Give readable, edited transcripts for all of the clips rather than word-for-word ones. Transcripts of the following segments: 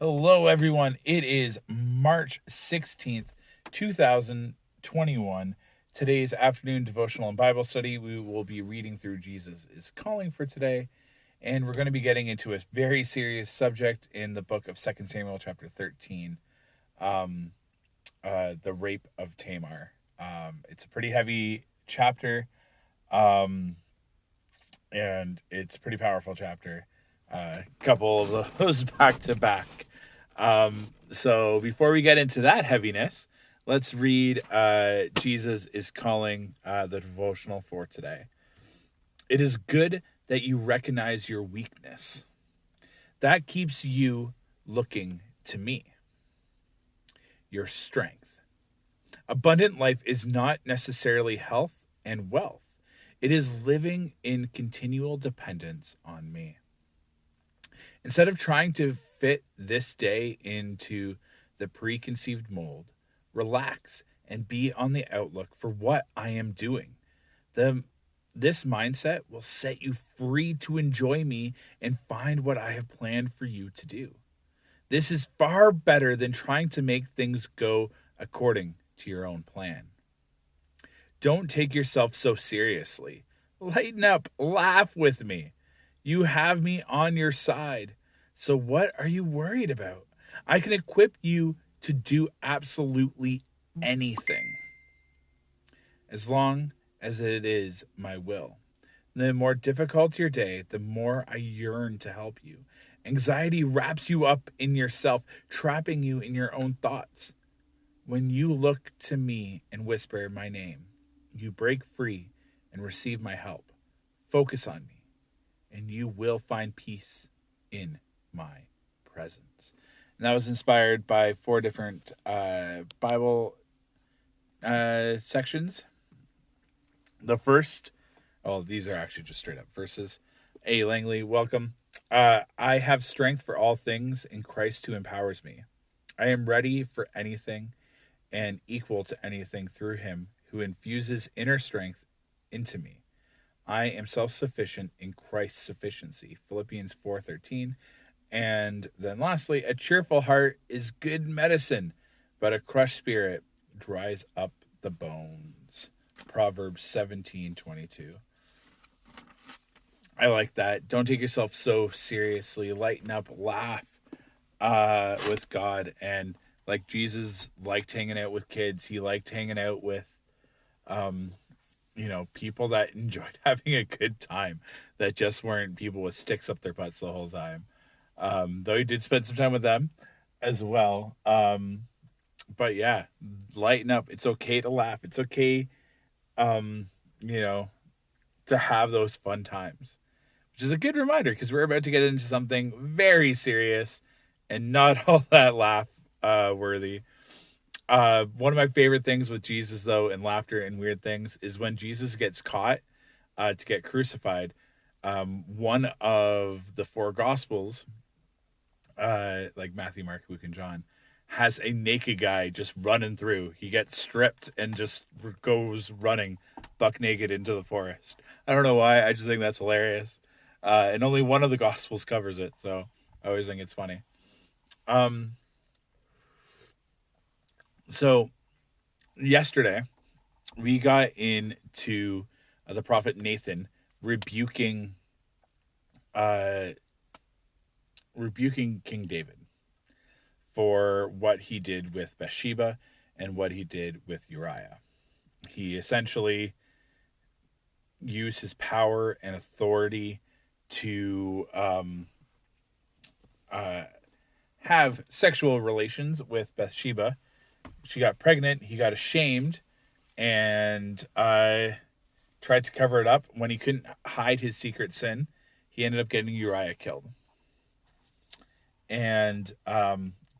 Hello, everyone. It is March 16th, 2021. Today's afternoon devotional and Bible study, we will be reading through Jesus is Calling for today. And we're going to be getting into a very serious subject in the book of 2 Samuel chapter 13, the rape of Tamar. It's a pretty heavy chapter, um, and it's a pretty powerful chapter. A couple of those back to back. So before we get into that heaviness, let's read Jesus is Calling, the devotional for today. It is good that you recognize your weakness. That keeps you looking to me. Your strength. Abundant life is not necessarily health and wealth. It is living in continual dependence on me. Instead of trying to fit this day into the preconceived mold, relax and be on the outlook for what I am doing. This mindset will set you free to enjoy me and find what I have planned for you to do. This is far better than trying to make things go according to your own plan. Don't take yourself so seriously. Lighten up, laugh with me. You have me on your side. So what are you worried about? I can equip you to do absolutely anything, as long as it is my will. The more difficult your day, the more I yearn to help you. Anxiety wraps you up in yourself, trapping you in your own thoughts. When you look to me and whisper my name, you break free and receive my help. Focus on me, and you will find peace in my presence. And that was inspired by 4 different Bible sections. The first, these are actually just straight up verses. A. Langley, welcome. I have strength for all things in Christ who empowers me. I am ready for anything and equal to anything through him who infuses inner strength into me. I am self-sufficient in Christ's sufficiency. Philippians 4:13. And then lastly, a cheerful heart is good medicine, but a crushed spirit dries up the bones. Proverbs 17:22. I like that. Don't take yourself so seriously. Lighten up, laugh with God. And like Jesus liked hanging out with kids. He liked hanging out with people that enjoyed having a good time, that just weren't people with sticks up their butts the whole time. Though he did spend some time with them as well. But yeah, lighten up. It's okay to laugh. It's okay, to have those fun times, which is a good reminder because we're about to get into something very serious and not all that laugh worthy. One of my favorite things with Jesus, though, and laughter and weird things, is when Jesus gets caught to get crucified. One of the 4 Gospels, like Matthew, Mark, Luke, and John, has a naked guy just running through. He gets stripped and just goes running buck naked into the forest. I don't know why. I just think that's hilarious. And only one of the Gospels covers it, so I always think it's funny. So yesterday we got into the prophet Nathan rebuking King David for what he did with Bathsheba and what he did with Uriah. He essentially used his power and authority to have sexual relations with Bathsheba. She got pregnant. He got ashamed and tried to cover it up. When he couldn't hide his secret sin, he ended up getting Uriah killed. And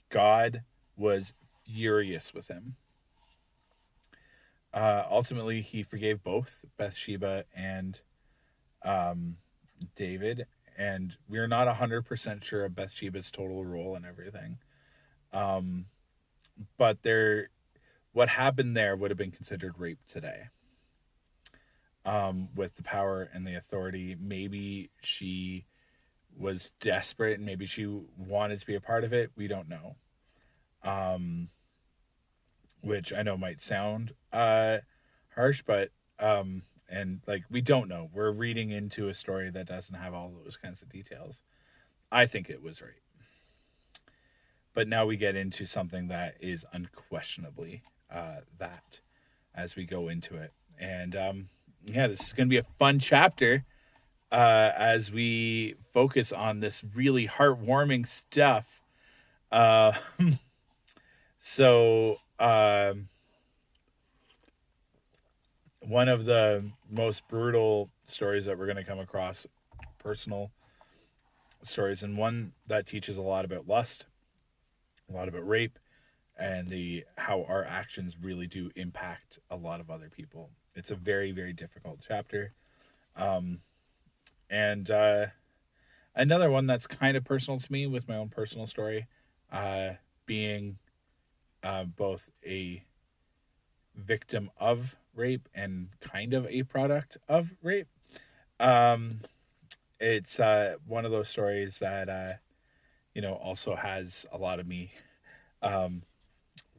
God was furious with him. Ultimately, he forgave both Bathsheba and David. And we're not 100% sure of Bathsheba's total role and everything. But what happened there would have been considered rape today. With the power and the authority, maybe she was desperate and maybe she wanted to be a part of it. We don't know. Which I know might sound harsh, but and like we don't know. We're reading into a story that doesn't have all those kinds of details. I think it was right. But now we get into something that is unquestionably that as we go into it. And this is going to be a fun chapter as we focus on this really heartwarming stuff. One of the most brutal stories that we're going to come across, personal stories, and one that teaches a lot about lust, a lot about rape, and how our actions really do impact a lot of other people. It's a very, very difficult chapter. And another one that's kind of personal to me with my own personal story, being both a victim of rape and kind of a product of rape. It's one of those stories that, also has a lot of me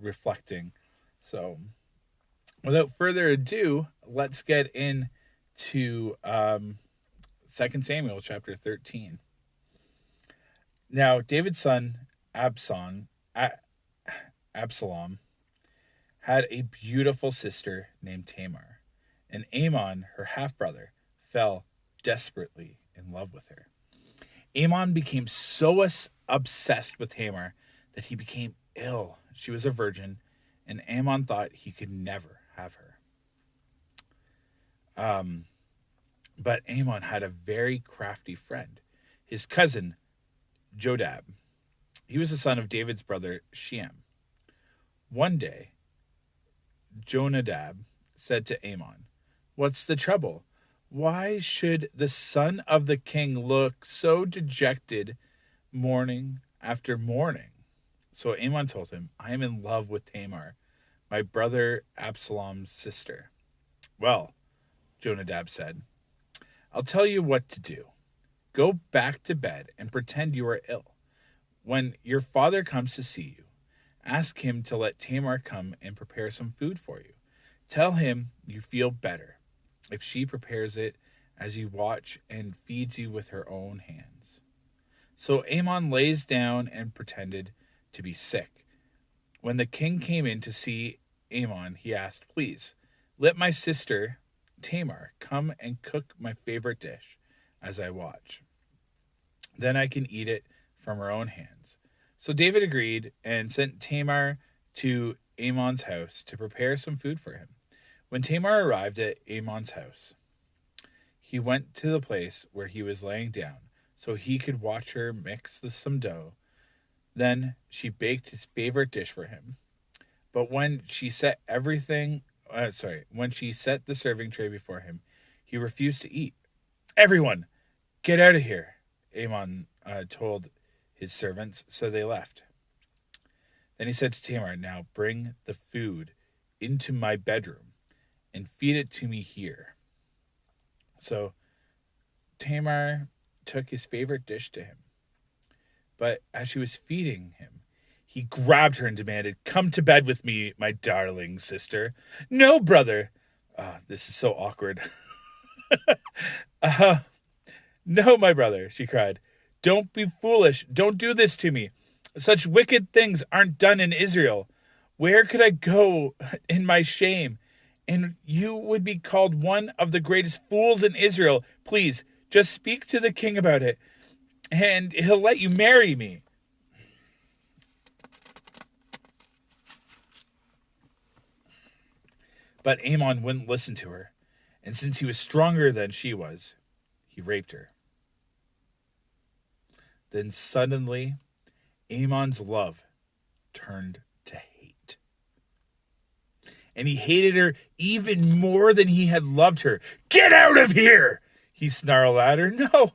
reflecting. So without further ado, let's get into 2 Samuel chapter 13. Now, David's son Absalom had a beautiful sister named Tamar, and Amnon, her half-brother, fell desperately in love with her. Amnon became so obsessed with Tamar that he became ill. She was a virgin, and Amnon thought he could never have her. But Amnon had a very crafty friend, his cousin Jodab. He was the son of David's brother Shem. One day, Jonadab said to Amnon, "What's the trouble? Why should the son of the king look so dejected morning after morning?" So Amnon told him, "I am in love with Tamar, my brother Absalom's sister." "Well," Jonadab said, "I'll tell you what to do. Go back to bed and pretend you are ill. When your father comes to see you, ask him to let Tamar come and prepare some food for you. Tell him you feel better if she prepares it as you watch and feeds you with her own hands." So Amnon lays down and pretended to be sick. When the king came in to see Amnon, he asked, "Please, let my sister Tamar come and cook my favorite dish as I watch. Then I can eat it from her own hands." So David agreed and sent Tamar to Amnon's house to prepare some food for him. When Tamar arrived at Amnon's house, he went to the place where he was laying down so he could watch her mix some dough. Then she baked his favorite dish for him. But when she set the serving tray before him, he refused to eat. "Everyone, get out of here," Amnon told his servants, so they left. Then he said to Tamar, "Now bring the food into my bedroom and feed it to me here." So Tamar took his favorite dish to him. But as she was feeding him, he grabbed her and demanded, "Come to bed with me, my darling sister." "No, brother." This is so awkward. "No, my brother," she cried. "Don't be foolish. Don't do this to me. Such wicked things aren't done in Israel. Where could I go in my shame? And you would be called one of the greatest fools in Israel. Please, just speak to the king about it, and he'll let you marry me." But Amnon wouldn't listen to her, and since he was stronger than she was, he raped her. Then suddenly, Amnon's love turned to hate. And he hated her even more than he had loved her. "Get out of here!" he snarled at her. "No,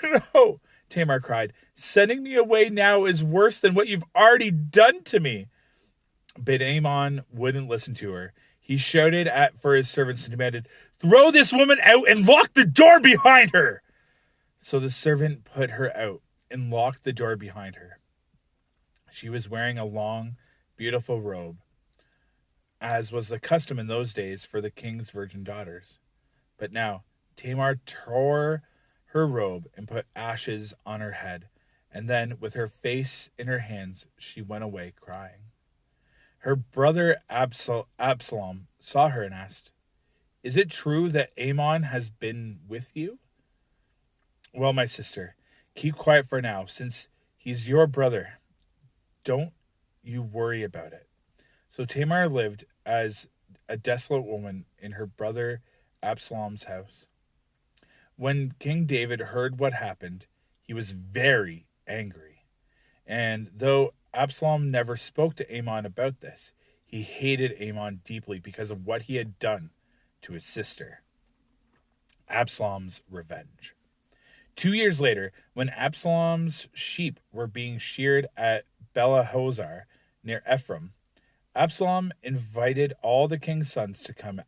no," Tamar cried. "Sending me away now is worse than what you've already done to me." But Amnon wouldn't listen to her. He shouted for his servants and demanded, "Throw this woman out and lock the door behind her." So the servant put her out and locked the door behind her. She was wearing a long, beautiful robe, as was the custom in those days for the king's virgin daughters. But now Tamar tore her robe and put ashes on her head, and then, with her face in her hands, she went away crying. Her brother Absalom saw her and asked, "Is it true that Ammon has been with you?" "Well, my sister, keep quiet for now, since he's your brother. Don't you worry about it." So Tamar lived as a desolate woman in her brother Absalom's house. When King David heard what happened, he was very angry. And though Absalom never spoke to Ammon about this, he hated Ammon deeply because of what he had done to his sister. Absalom's revenge. 2 years later, when Absalom's sheep were being sheared at Belahozar near Ephraim, Absalom invited all the king's sons to come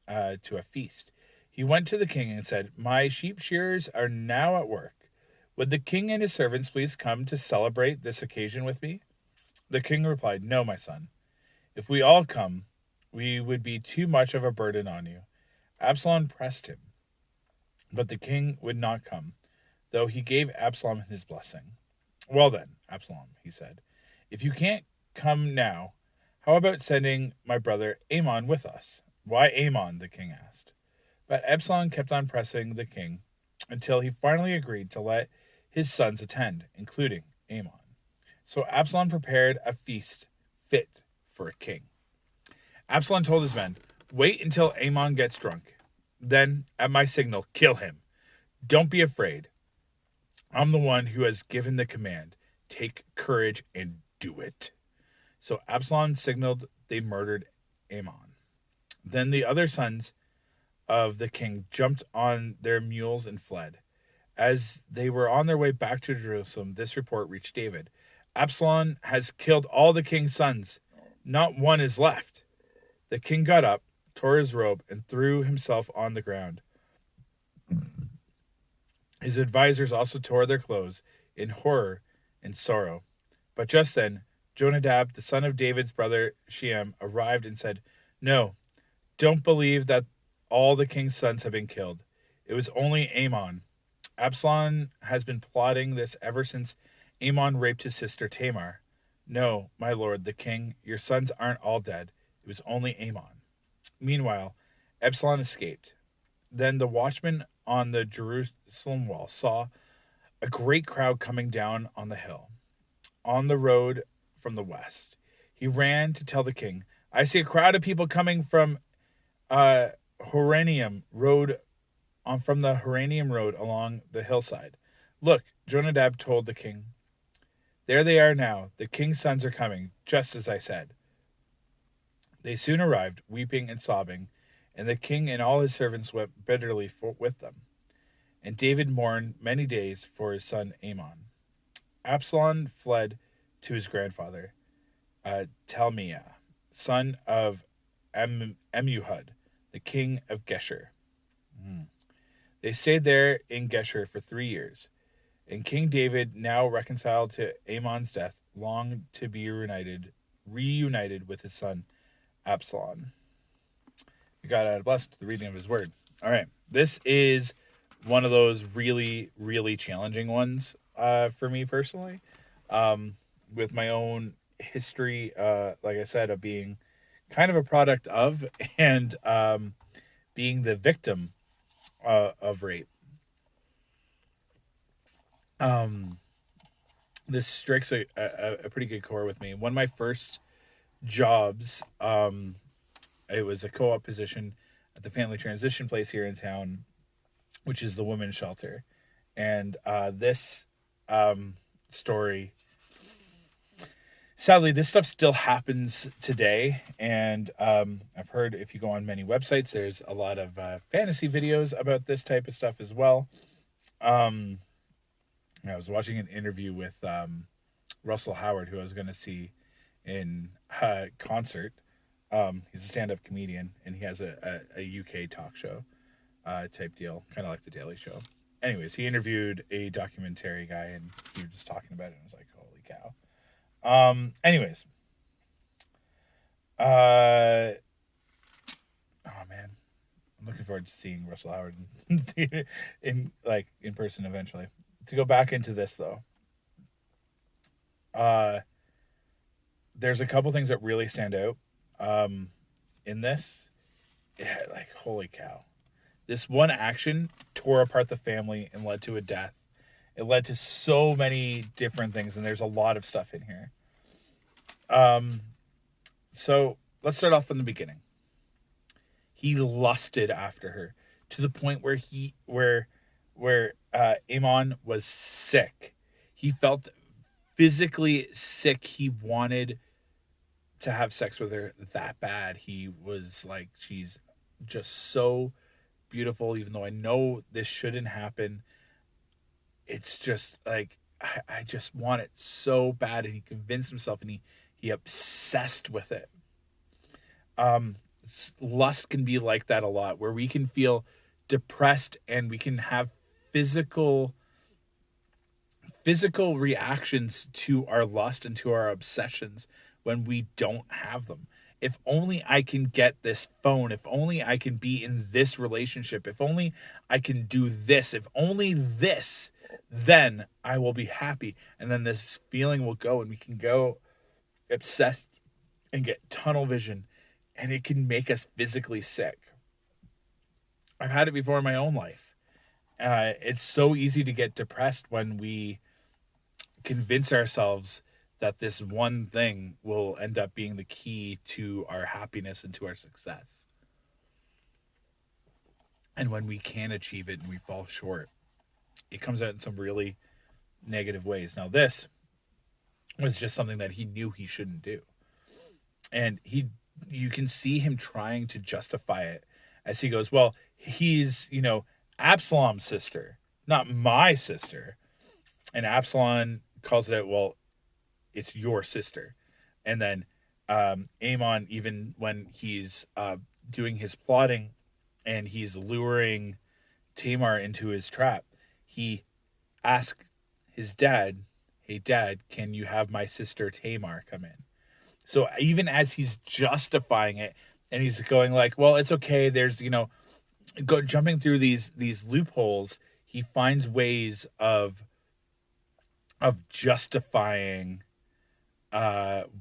to a feast. He went to the king and said, "My sheep shearers are now at work. Would the king and his servants please come to celebrate this occasion with me?" The king replied, "No, my son. If we all come, we would be too much of a burden on you." Absalom pressed him, but the king would not come, though he gave Absalom his blessing. "Well then, Absalom," he said, "if you can't come now, how about sending my brother Ammon with us?" "Why Ammon?" the king asked. But Absalom kept on pressing the king until he finally agreed to let his sons attend, including Ammon. So Absalom prepared a feast fit for a king. Absalom told his men, "Wait until Ammon gets drunk. Then, at my signal, kill him. Don't be afraid. I'm the one who has given the command. Take courage and do it." So Absalom signaled they murdered Ammon. Then the other sons of the king jumped on their mules and fled. As they were on their way back to Jerusalem, this report reached David: "Absalom has killed all the king's sons. Not one is left." The king got up, tore his robe, and threw himself on the ground. His advisors also tore their clothes in horror and sorrow. But just then, Jonadab, the son of David's brother Shem, arrived and said, "No, don't believe that all the king's sons have been killed. It was only Ammon. Absalom has been plotting this ever since Ammon raped his sister Tamar. No, my lord, the king, your sons aren't all dead. It was only Ammon." Meanwhile, Absalom escaped. Then the watchman on the Jerusalem wall saw a great crowd coming down on the hill, on the road from the west. He ran to tell the king, "I see a crowd of people coming from Horonaim Road, from the Horonaim Road along the hillside." "Look," Jonadab told the king, "there they are now. The king's sons are coming, just as I said." They soon arrived, weeping and sobbing, and the king and all his servants wept bitterly with them. And David mourned many days for his son Ammon. Absalom fled to his grandfather, Talmai, son of Ammuhud, the king of Geshur. They stayed there in Geshur for 3 years. And King David, now reconciled to Ammon's death, longed to be reunited with his son Absalom. God add blessed to the reading of his word. All right. This is one of those really, really challenging ones for me personally. With my own history, like I said, of being kind of a product of and being the victim of rape. This strikes a pretty good core with me. One of my first jobs, it was a co-op position at the family transition place here in town, which is the women's shelter. And this story, sadly, this stuff still happens today. And I've heard if you go on many websites, there's a lot of fantasy videos about this type of stuff as well. I was watching an interview with Russell Howard, who I was going to see in concert. He's a stand-up comedian, and he has a UK talk show type deal, kind of like The Daily Show. anyways, he interviewed a documentary guy, and he was just talking about it, and I was like, holy cow. Anyways, oh man, I'm looking forward to seeing Russell Howard in person eventually. To go back into this though, there's a couple things that really stand out in this. Yeah, like holy cow, this one action tore apart the family and led to a death. It led to so many different things, and there's a lot of stuff in here. So let's start off from the beginning. He lusted after her to the point where Amon was sick. He felt physically sick. He wanted to have sex with her that bad. He was like, she's just so beautiful, even though I know this shouldn't happen. It's just like I just want it so bad, and he convinced himself, and he obsessed with it. Lust can be like that a lot, where we can feel depressed and we can have physical reactions to our lust and to our obsessions when we don't have them. If only I can get this phone, if only I can be in this relationship, if only I can do this, if only this, then I will be happy. And then this feeling will go, and we can go obsessed and get tunnel vision, and it can make us physically sick. I've had it before in my own life. It's so easy to get depressed when we convince ourselves that this one thing will end up being the key to our happiness and to our success. And when we can achieve it and we fall short, it comes out in some really negative ways. Now, this was just something that he knew he shouldn't do. And you can see him trying to justify it as he goes, well, he's, Absalom's sister, not my sister. And Absalom calls it out, well, it's your sister. And then Amon, even when he's doing his plotting and he's luring Tamar into his trap, he asked his dad, hey, Dad, can you have my sister Tamar come in? So even as he's justifying it, and he's going like, well, it's okay, there's, jumping through these loopholes, he finds ways of justifying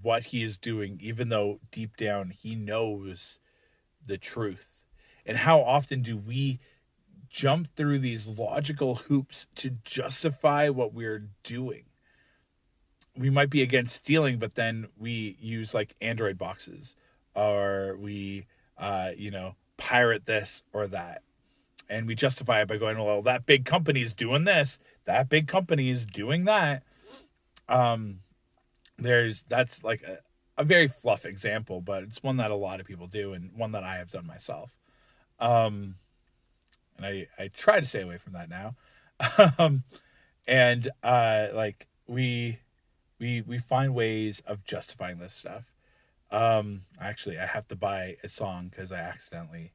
what he is doing, even though deep down he knows the truth. And how often do we jump through these logical hoops to justify what we're doing? We might be against stealing, but then we use like Android boxes, or we, pirate this or that. And we justify it by going, well, that big company is doing this, that big company is doing that. That's like a very fluff example, but it's one that a lot of people do, and one that I have done myself. And I try to stay away from that now. And we find ways of justifying this stuff. Actually, I have to buy a song because I accidentally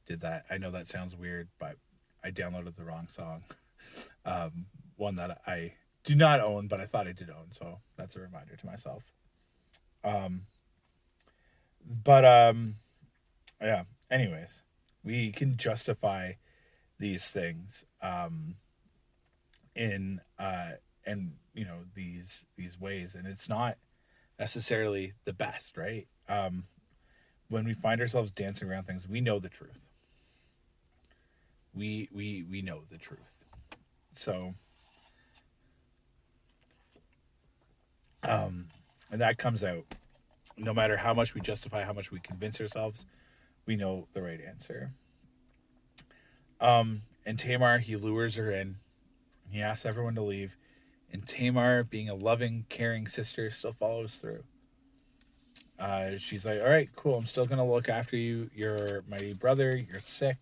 did that. I know that sounds weird, but I downloaded the wrong song. One that I do not own, but I thought I did own, so that's a reminder to myself. Yeah. Anyways, we can justify these things in these ways, and it's not necessarily the best, right? When we find ourselves dancing around things, we know the truth. We know the truth. So and that comes out no matter how much we justify, how much we convince ourselves, we know the right answer. And Tamar, he lures her in. He asks everyone to leave. And Tamar, being a loving, caring sister, still follows through. She's like, all right, cool. I'm still going to look after you. You're my brother. You're sick.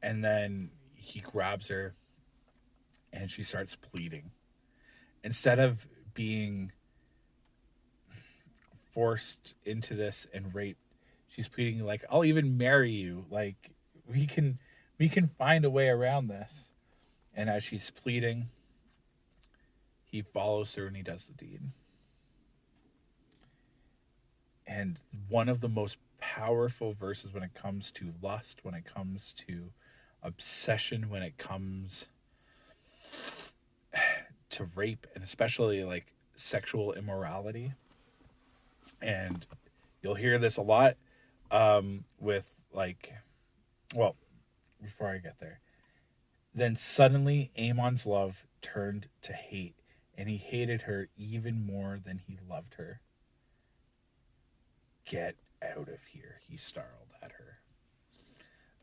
And then he grabs her and she starts pleading. Instead of being forced into this and raped, she's pleading like, I'll even marry you. Like, we can find a way around this. And as she's pleading, he follows through and he does the deed. And one of the most powerful verses when it comes to lust, when it comes to obsession, when it comes to rape, and especially like sexual immorality. And you'll hear this a lot with like, well, before I get there. Then suddenly Amon's love turned to hate, and he hated her even more than he loved her. Get out of here, he snarled at her.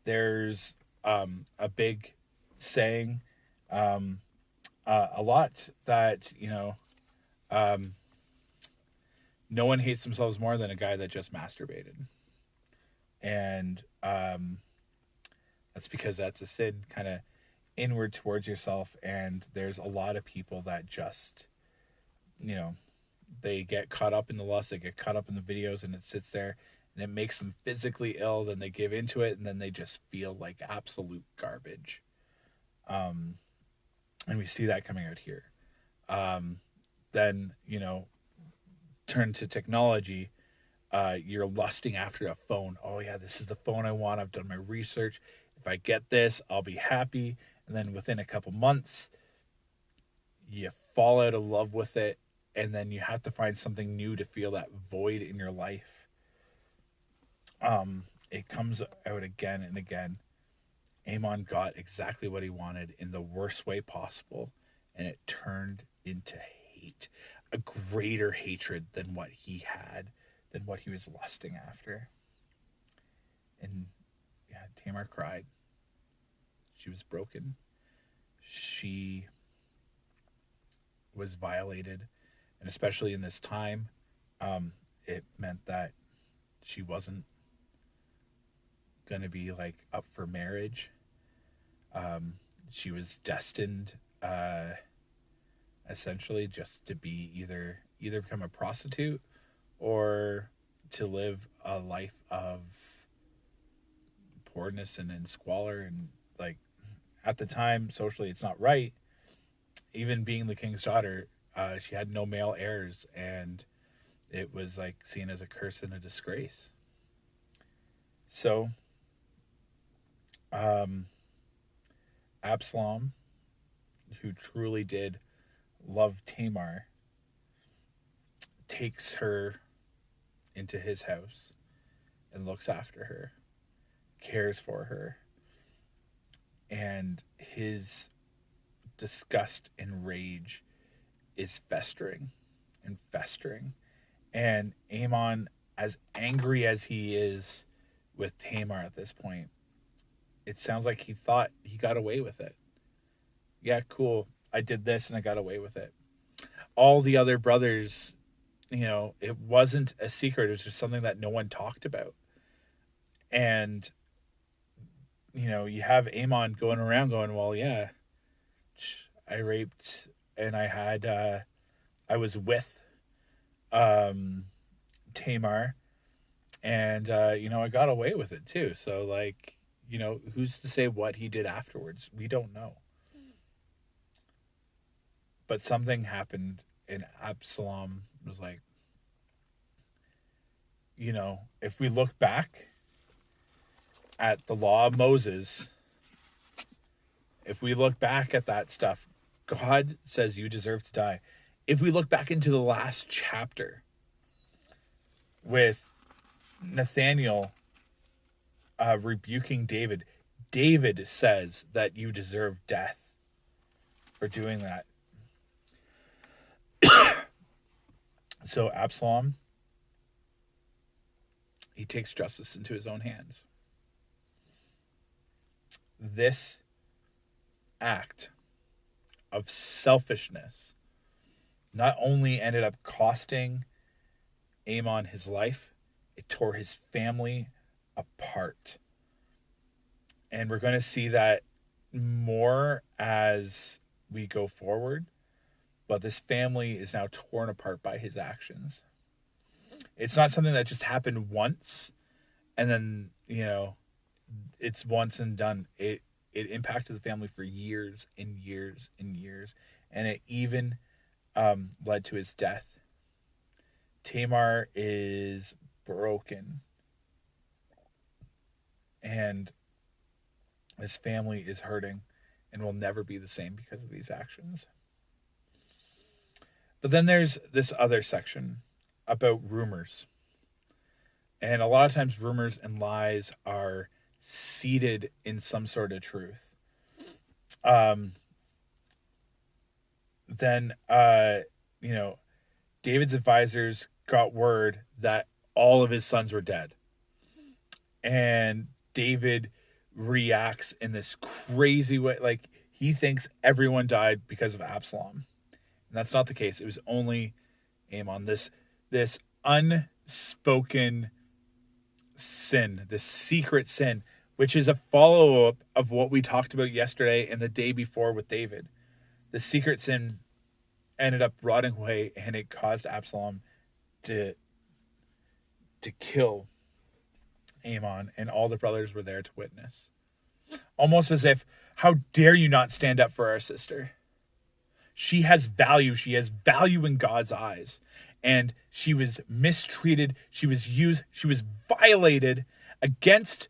There's a big saying, a lot that, no one hates themselves more than a guy that just masturbated. And that's because that's a sin, kind of inward towards yourself. And there's a lot of people that just, they get caught up in the lust, they get caught up in the videos, and it sits there and it makes them physically ill. Then they give into it, and then they just feel like absolute garbage. And we see that coming out here. Then, turn to technology. You're lusting after a phone. Oh yeah, this is the phone I want. I've done my research. If I get this, I'll be happy. And then within a couple months, you fall out of love with it. And then you have to find something new to feel that void in your life. It comes out again and again. Amon got exactly what he wanted in the worst way possible. And it turned into hate. A greater hatred than what he had, than what he was lusting after. And yeah, Tamar cried. She was broken. She was violated. And especially in this time, it meant that she wasn't going to be like up for marriage. She was destined, essentially, just to be either become a prostitute or to live a life of poorness and in squalor. And like at the time, socially, it's not right. Even being the king's daughter, she had no male heirs, and it was like seen as a curse and a disgrace. So, Absalom, who truly did love Tamar, takes her into his house and looks after her, cares for her, and his disgust and rage is festering and festering. And Amon, as angry as he is with Tamar at this point, it sounds like he thought he got away with it. Yeah, cool. I did this and I got away with it. All the other brothers, it wasn't a secret. It was just something that no one talked about. And, you have Amon going around going, well, yeah, I raped and I was with Tamar, and, I got away with it too. So like, who's to say what he did afterwards? We don't know. But something happened, and Absalom was like, if we look back at the law of Moses, if we look back at that stuff, God says you deserve to die. If we look back into the last chapter with Nathaniel rebuking David, David says that you deserve death for doing that. So Absalom, he takes justice into his own hands. This act of selfishness not only ended up costing Amon his life, it tore his family apart. And we're going to see that more as we go forward. But this family is now torn apart by his actions. It's not something that just happened once and then, it's once and done. It it impacted the family for years and years and years, and it even led to his death. Tamar is broken, and his family is hurting and will never be the same because of these actions. But then there's this other section about rumors. And a lot of times rumors and lies are seated in some sort of truth. Then David's advisors got word that all of his sons were dead. And David reacts in this crazy way. Like, he thinks everyone died because of Absalom. And that's not the case. It was only Amnon. This unspoken sin, this secret sin, which is a follow-up of what we talked about yesterday and the day before with David. The secret sin ended up rotting away, and it caused Absalom to kill Amnon, and all the brothers were there to witness. Almost as if, how dare you not stand up for our sister? She has value. She has value in God's eyes. And she was mistreated. She was used. She was violated against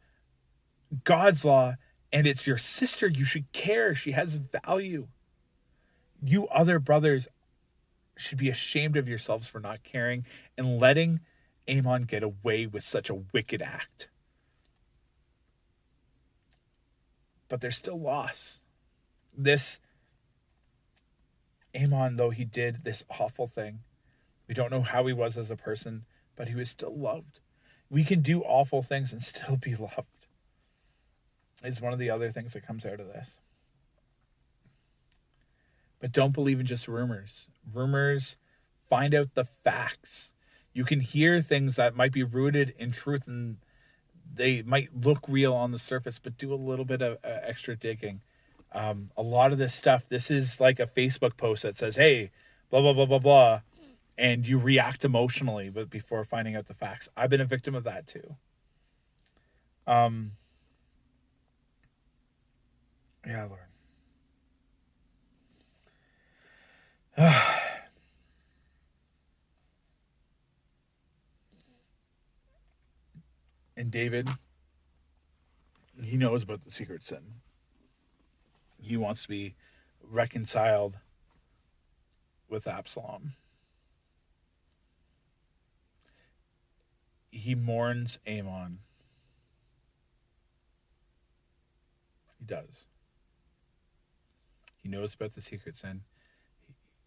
God's law. And it's your sister. You should care. She has value. You other brothers should be ashamed of yourselves for not caring and letting Amnon get away with such a wicked act. But there's still loss. This Amnon, though he did this awful thing, we don't know how he was as a person, but he was still loved. We can do awful things and still be loved. It's one of the other things that comes out of this. But don't believe in just rumors. Rumors, find out the facts. You can hear things that might be rooted in truth and they might look real on the surface, but do a little bit of extra digging. A lot of this stuff, this is like a Facebook post that says, hey, blah, blah, blah, blah, blah. And you react emotionally but before finding out the facts. I've been a victim of that too. Yeah, Lord. And David, he knows about the secret sin. He wants to be reconciled with Absalom. He mourns Amnon. He does. He knows about the secret sin.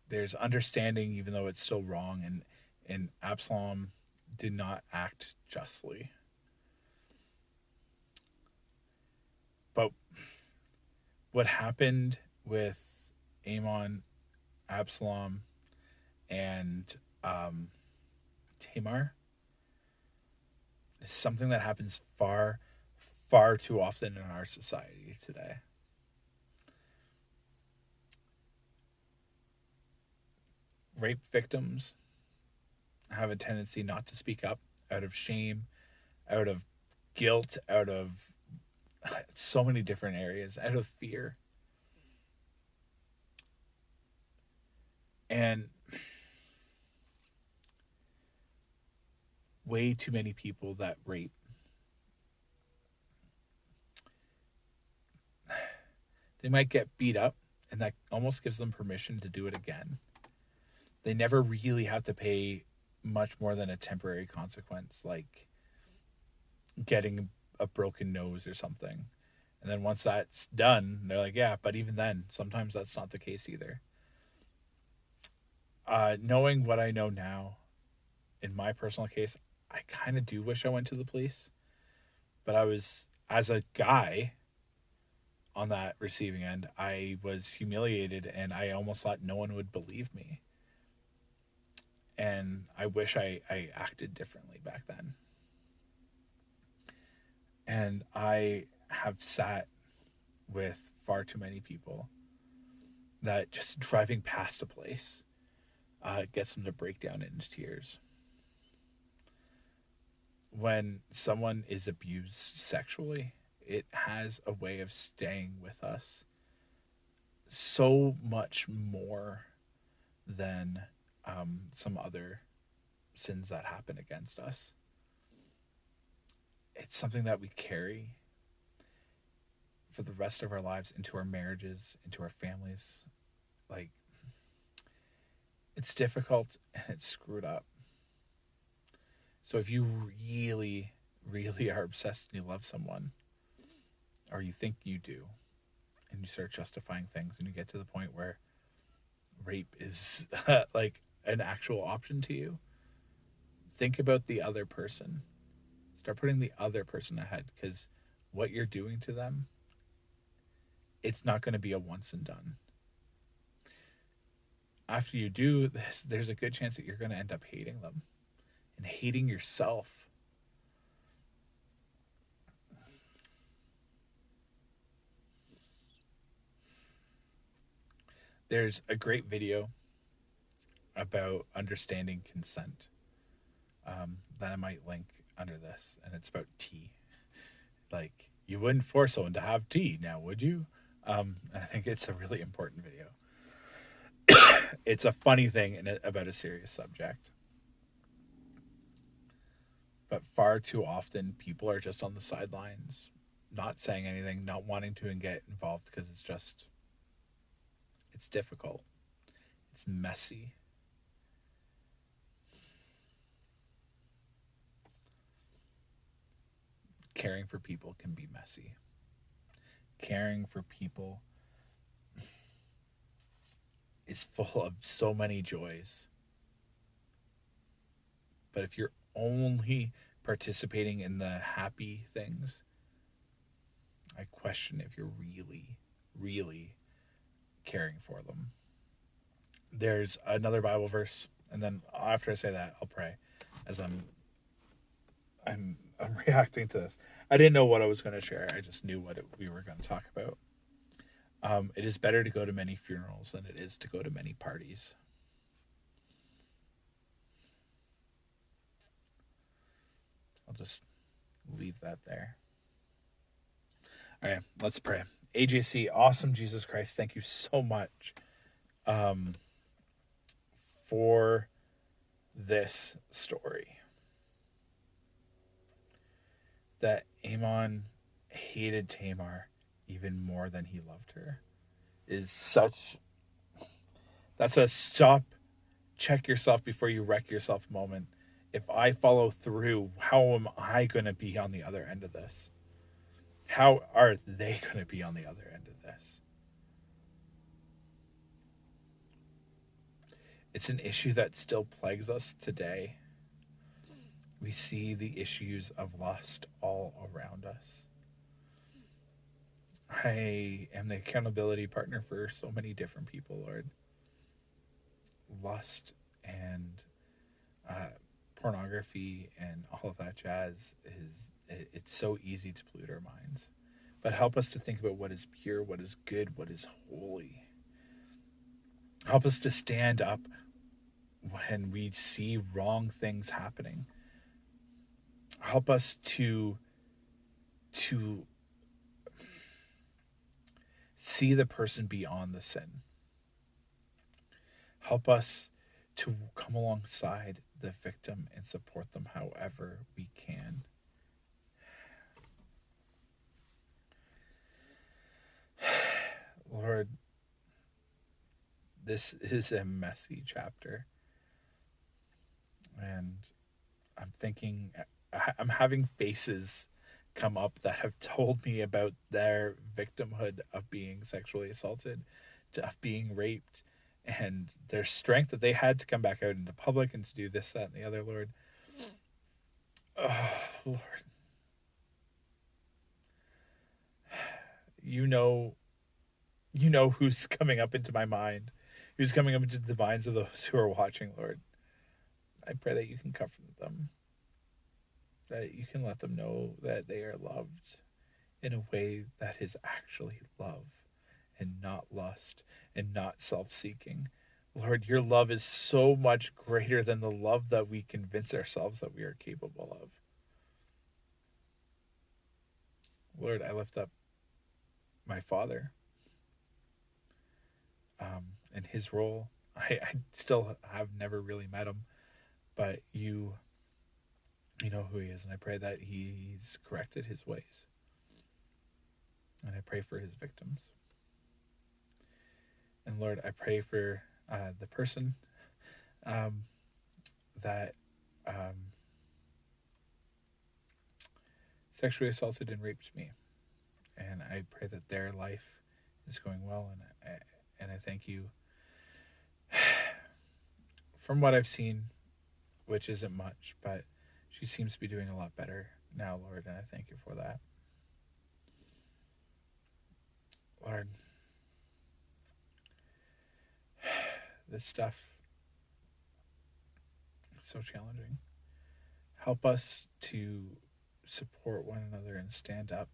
There's understanding, even though it's still wrong, and Absalom did not act justly. But what happened with Amnon, Absalom, and Tamar is something that happens far, far too often in our society today. Rape victims have a tendency not to speak up out of shame, out of guilt, out of so many different areas, out of fear. And way too many people that rape, they might get beat up, and that almost gives them permission to do it again. They never really have to pay much more than a temporary consequence, like getting a broken nose or something. And then once that's done, they're like, yeah, but even then, sometimes that's not the case either. Knowing what I know now, in my personal case, I kind of do wish I went to the police. But I was, as a guy on that receiving end, I was humiliated and I almost thought no one would believe me. And I wish I acted differently back then. And I have sat with far too many people that just driving past a place gets them to break down into tears. When someone is abused sexually, it has a way of staying with us so much more than some other sins that happen against us. It's something that we carry for the rest of our lives into our marriages, into our families. Like, it's difficult and it's screwed up. So if you really, really are obsessed and you love someone, or you think you do, and you start justifying things and you get to the point where rape is like an actual option to you, think about the other person. Start putting the other person ahead, because what you're doing to them, it's not going to be a once and done. After you do this, there's a good chance that you're going to end up hating them and hating yourself. There's a great video about understanding consent that I might link under this, and it's about tea. Like, you wouldn't force someone to have tea now, would you? I think it's a really important video. It's a funny thing about a serious subject. But far too often, people are just on the sidelines, not saying anything, not wanting to get involved, because it's difficult. It's messy. Caring for people can be messy. Caring for people is full of so many joys. But if you're only participating in the happy things, I question if you're really, really caring for them. There's another Bible verse, and then after I say that, I'll pray, as I'm reacting to this. I didn't know what I was going to share. I just knew what we were going to talk about. It is better to go to many funerals than it is to go to many parties. I'll just leave that there. All right, let's pray. AJC, awesome Jesus Christ, thank you so much for this story. That Amon hated Tamar even more than he loved her that's a stop, check yourself before you wreck yourself moment. If I follow through, how am I going to be on the other end of this? How are they going to be on the other end of this? It's an issue that still plagues us today. We see the issues of lust all around us. I am the accountability partner for so many different people, Lord. Lust and pornography and all of that jazz it's so easy to pollute our minds. But help us to think about what is pure, what is good, what is holy. Help us to stand up when we see wrong things happening. Help us to see the person beyond the sin. Help us to come alongside the victim and support them however we can. Lord, this is a messy chapter. And I'm having faces come up that have told me about their victimhood of being sexually assaulted, of being raped, and their strength that they had to come back out into public and to do this, that, and the other, Lord. Oh, Lord. You know who's coming up into my mind, who's coming up into the minds of those who are watching, Lord. I pray that you can comfort them, that you can let them know that they are loved in a way that is actually love and not lust and not self-seeking. Lord, your love is so much greater than the love that we convince ourselves that we are capable of. Lord, I lift up my father and his role. I still have never really met him, but you know who he is, and I pray that he's corrected his ways. And I pray for his victims. And Lord, I pray for the person um, that sexually assaulted and raped me. And I pray that their life is going well. And I thank you from what I've seen, which isn't much, but she seems to be doing a lot better now, Lord, and I thank you for that. Lord, this stuff is so challenging. Help us to support one another and stand up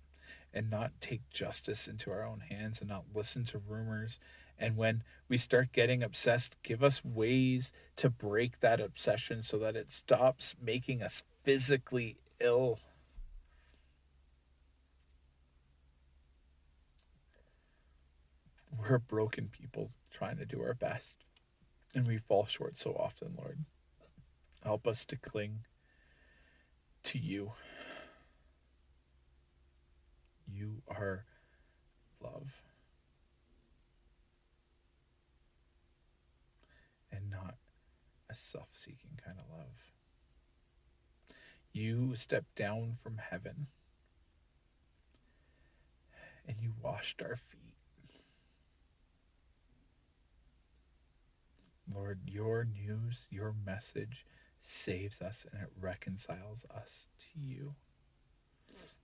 and not take justice into our own hands and not listen to rumors. And when we start getting obsessed, give us ways to break that obsession so that it stops making us physically ill. We're broken people trying to do our best, and we fall short so often, Lord. Help us to cling to you. You are love, and not a self-seeking kind of love. You stepped down from heaven and you washed our feet. Lord, your news, your message saves us and it reconciles us to you.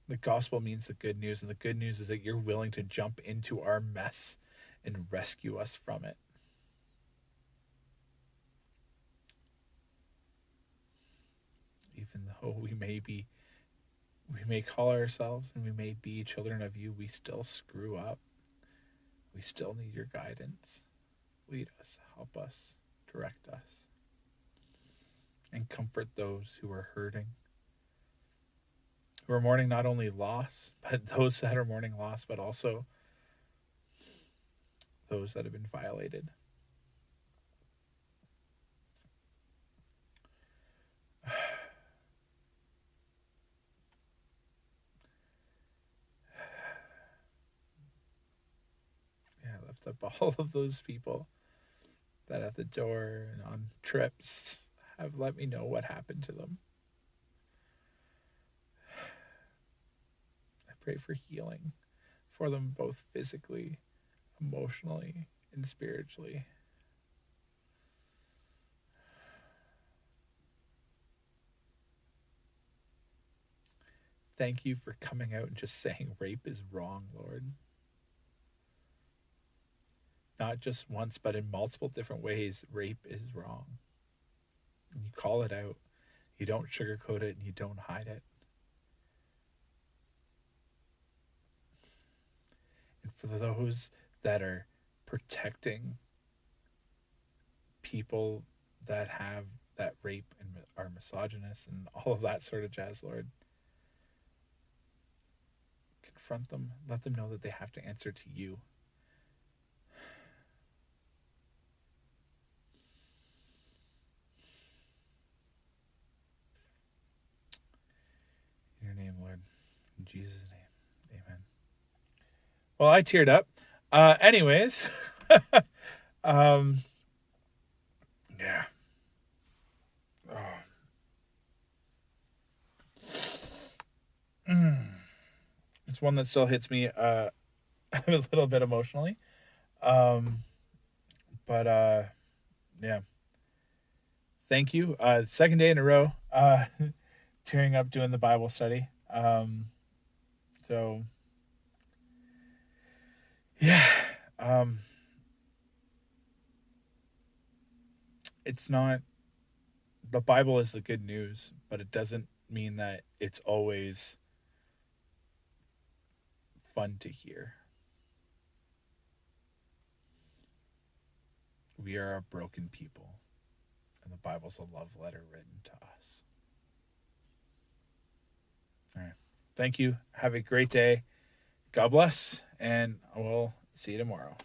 The gospel means the good news, and the good news is that you're willing to jump into our mess and rescue us from it. Even though we may call ourselves and we may be children of you, we still screw up. We still need your guidance. Lead us, help us, direct us, and comfort those who are hurting, who are mourning not only loss, but those that are mourning loss, but also those that have been violated. Yeah, lift up all of those people that at the door and on trips have let me know what happened to them. I pray for healing for them both physically, emotionally, and spiritually. Thank you for coming out and just saying rape is wrong, Lord. Not just once, but in multiple different ways, rape is wrong. And you call it out. You don't sugarcoat it and you don't hide it. And for those that are protecting people that have that rape and are misogynist and all of that sort of jazz, Lord, confront them. Let them know that they have to answer to you. In your name, Lord. In Jesus' name. Amen. Well, I teared up. Anyways. Yeah. Oh. It's one that still hits me a little bit emotionally. But yeah. Thank you. Second day in a row, tearing up doing the Bible study. So yeah. It's not, the Bible is the good news, but it doesn't mean that it's always fun to hear. We are a broken people, and the Bible's a love letter written to us. All right. thank you. Have a great day. God bless, and we'll see you tomorrow.